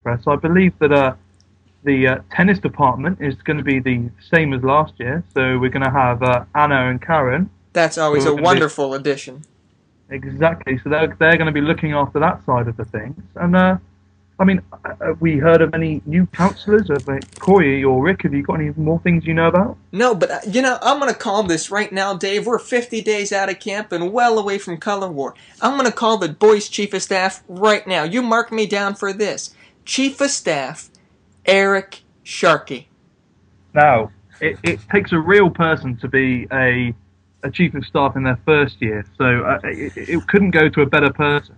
press. I believe that the tennis department is going to be the same as last year. So we're going to have Anna and Karen. That's always a wonderful addition. Exactly. So they're going to be looking after that side of the things. And I mean, have we heard of any new counsellors? Corey or Rick, have you got any more things you know about? No, but I'm going to call this right now, Dave. We're 50 days out of camp and well away from Color War. I'm going to call the boys' chief of staff right now. You mark me down for this. Chief of Staff, Eric Sharkey. Now, it takes a real person to be a chief of staff in their first year, so it couldn't go to a better person.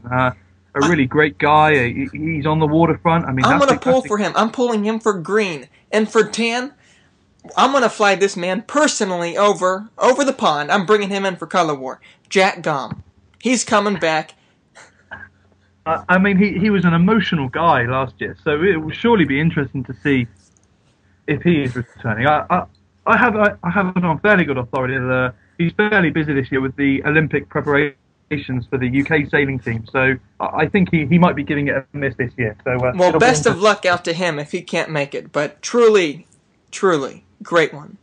A really great guy. He's on the waterfront. I mean, I'm going to pull for him. I'm pulling him for green. And for tan, I'm going to fly this man personally over the pond. I'm bringing him in for Color War. Jack Gom. He's coming back. I mean, he was an emotional guy last year, so it will surely be interesting to see if he is returning. I have it on fairly good authority that he's fairly busy this year with the Olympic preparations for the UK sailing team, so I think he might be giving it a miss this year. So well, best of luck out to him if he can't make it, but truly, great one.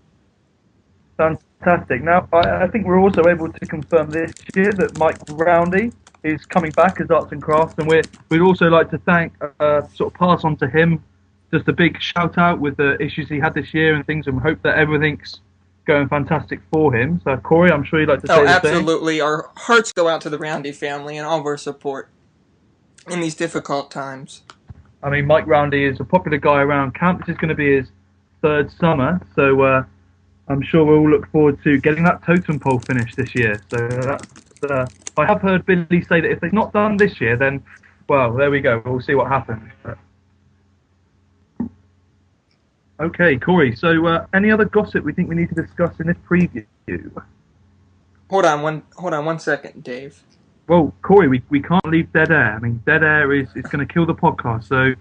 Fantastic. Now, I think we're also able to confirm this year that Mike Roundy is coming back as Arts and Crafts, and we'd also like to thank, sort of pass on to him just a big shout out with the issues he had this year and things, and hope that everything's going fantastic for him. So, Corey, I'm sure you'd like to say the same. Absolutely. Our hearts go out to the Roundy family and all of our support in these difficult times. I mean, Mike Roundy is a popular guy around camp. This is going to be his third summer, so I'm sure we'll all look forward to getting that totem pole finished this year. So that's, I have heard Billy say that if it's not done this year, then, well, there we go. We'll see what happens. Okay, Corey, so any other gossip we think we need to discuss in this preview? Hold on one second, Dave. Well, Corey, we can't leave dead air. I mean, dead air is going to kill the podcast, so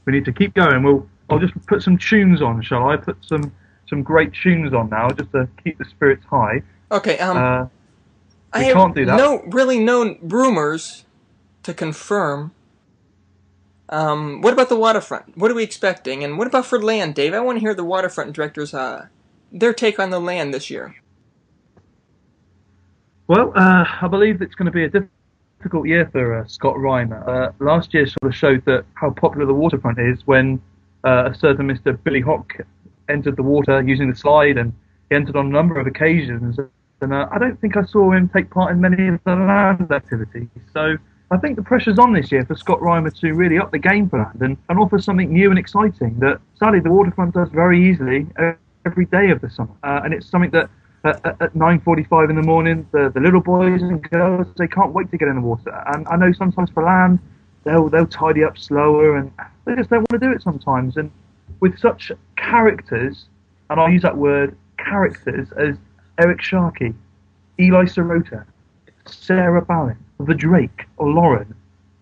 we need to keep going. I'll just put some tunes on, shall I? Put some great tunes on now, just to keep the spirits high. Okay, we can't do that. No rumors to confirm. What about the waterfront? What are we expecting? And what about for land, Dave? I want to hear the waterfront directors, their take on the land this year. Well, I believe it's going to be a difficult year for Scott Reimer. Last year sort of showed that how popular the waterfront is when a certain Mr. Billy Hock entered the water using the slide, and he entered on a number of occasions. And I don't think I saw him take part in many of the land activities. So I think the pressure's on this year for Scott Reimer to really up the game for land and offer something new and exciting that sadly the waterfront does very easily every day of the summer. And it's something that at 9:45 in the morning, the little boys and girls, they can't wait to get in the water. And I know sometimes for land, they'll tidy up slower and they just don't want to do it sometimes. And with such characters, and I'll use that word, characters, as Eric Sharkey, Eli Sirota, Sarah Ballin, the Drake, or Lauren,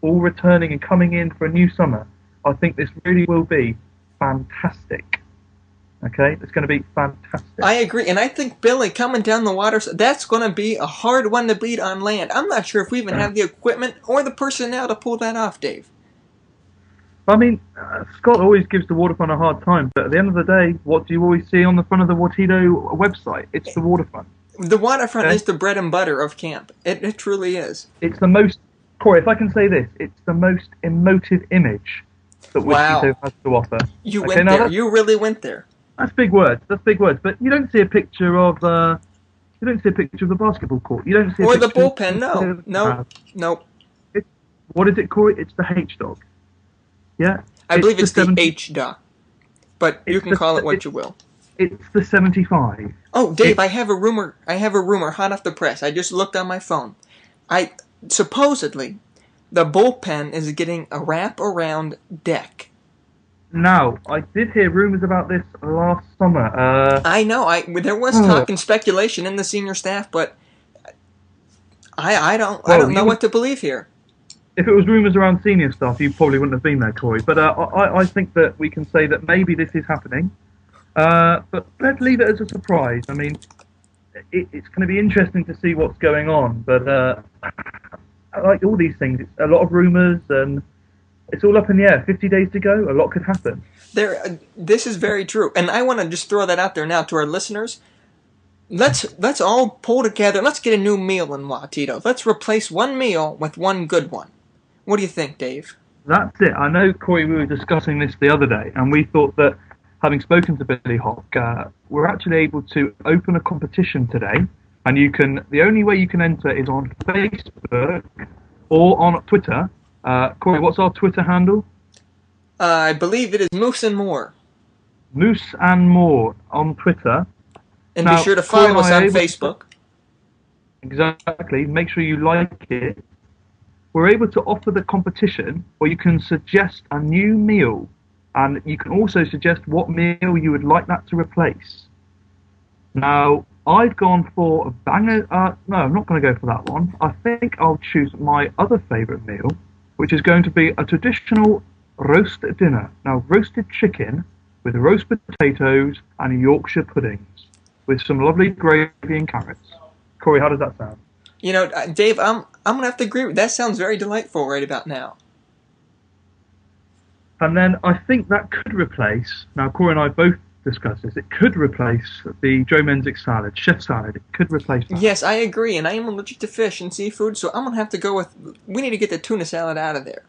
all returning and coming in for a new summer, I think this really will be fantastic. Okay, it's going to be fantastic. I agree, and I think Billy coming down the water, that's going to be a hard one to beat on land. I'm not sure if we even have the equipment or the personnel to pull that off, Dave. I mean, Scott always gives the waterfront a hard time, but at the end of the day, what do you always see on the front of the Watedo website? It's the waterfront. The waterfront is the bread and butter of camp. It truly is. It's the most, Corey, if I can say this, it's the most emotive image that Watedo has to offer. You went there. You really went there. That's big words. But you don't see a picture of the basketball court. You don't see or the bullpen. No. What is it, Corey? It's the H dog. Yeah. I believe it's the H dog. But you can call it what you will. It's the 75. Oh, Dave, I have a rumor hot off the press. I just looked on my phone. Supposedly the bullpen is getting a wrap-around deck. Now, I did hear rumors about this last summer. I know. There was talk and speculation in the senior staff, but I don't know what to believe here. If it was rumors around senior stuff, you probably wouldn't have been there, Corey. But I think that we can say that maybe this is happening. But let's leave it as a surprise. I mean, it's going to be interesting to see what's going on. But like all these things, it's a lot of rumors and it's all up in the air. 50 days to go. A lot could happen. This is very true, and I want to just throw that out there now to our listeners. Let's all pull together. Let's get a new meal in Watito. Let's replace one meal with one good one. What do you think, Dave? That's it. I know, Corey, we were discussing this the other day, and we thought that, having spoken to Billy Hawk, we're actually able to open a competition today, and the only way you can enter is on Facebook or on Twitter. Corey, what's our Twitter handle? I believe it is Moose and More. Moose and More on Twitter. And now, be sure to follow us on Facebook. Exactly. Make sure you like it. We're able to offer the competition where you can suggest a new meal, and you can also suggest what meal you would like that to replace. Now, I've gone for a banger. No, I'm not going to go for that one. I think I'll choose my other favourite meal, which is going to be a traditional roast dinner. Now, roasted chicken with roast potatoes and Yorkshire puddings with some lovely gravy and carrots. Corey, how does that sound? You know, Dave, I'm going to have to agree with that. Sounds very delightful right about now. And then I think that could replace, now Corey and I both discussed this, it could replace the Joe Menzies salad, chef salad. It could replace that. Yes, I agree, and I am allergic to fish and seafood, so I'm going to have to go with, we need to get the tuna salad out of there.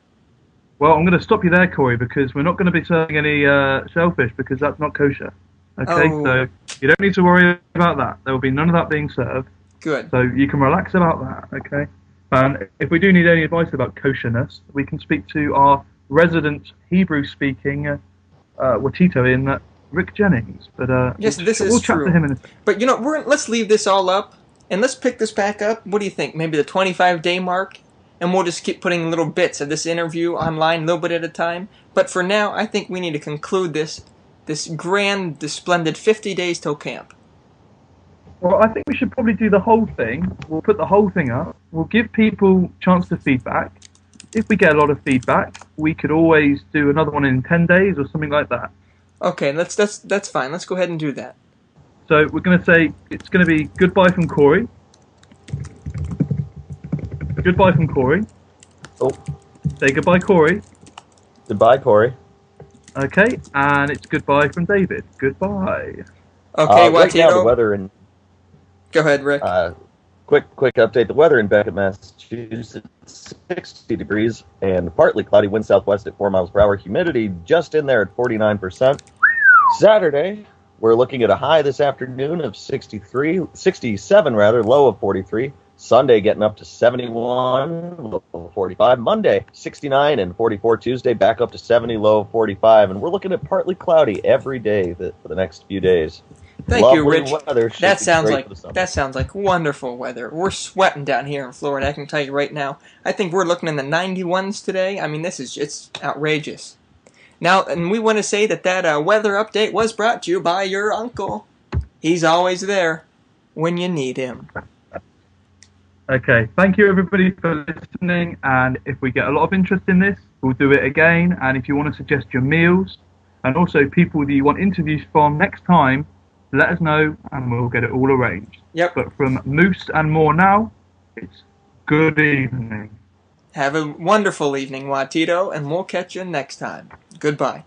Well, I'm going to stop you there, Corey, because we're not going to be serving any shellfish, because that's not kosher. Okay, so you don't need to worry about that. There will be none of that being served. Good. So you can relax about that, okay? And if we do need any advice about kosherness, we can speak to our resident Hebrew-speaking Watito in Rick Jennings. But yes, we'll chat to him in a second. But you know, let's leave this all up and let's pick this back up. What do you think? Maybe the 25-day mark, and we'll just keep putting little bits of this interview online, a little bit at a time. But for now, I think we need to conclude this grand, this splendid 50 days till camp. Well, I think we should probably do the whole thing. We'll put the whole thing up. We'll give people a chance to feedback. If we get a lot of feedback, we could always do another one in 10 days or something like that. Okay, that's fine. Let's go ahead and do that. So we're going to say it's going to be goodbye from Corey. Goodbye from Corey. Oh. Say goodbye, Corey. Goodbye, Corey. Okay, and it's goodbye from David. Goodbye. Okay, right now the weather in... Go ahead, Rick. Quick update. The weather in Beckett, Massachusetts, 60 degrees and partly cloudy, wind southwest at 4 miles per hour. Humidity just in there at 49%. Saturday, we're looking at a high this afternoon of 67 rather, low of 43. Sunday getting up to 71, low of 45. Monday, 69 and 44. Tuesday, back up to 70, low of 45. And we're looking at partly cloudy every day for the next few days. Thank you, Rich. That sounds like wonderful weather. We're sweating down here in Florida, I can tell you right now. I think we're looking in the 91s today. I mean, it's outrageous. Now, and we want to say that weather update was brought to you by your uncle. He's always there when you need him. Okay, thank you everybody for listening, and if we get a lot of interest in this, we'll do it again. And if you want to suggest your meals, and also people that you want interviews from next time, let us know and we'll get it all arranged. Yep. But from Moose and More now, it's good evening. Have a wonderful evening, Watito, and we'll catch you next time. Goodbye.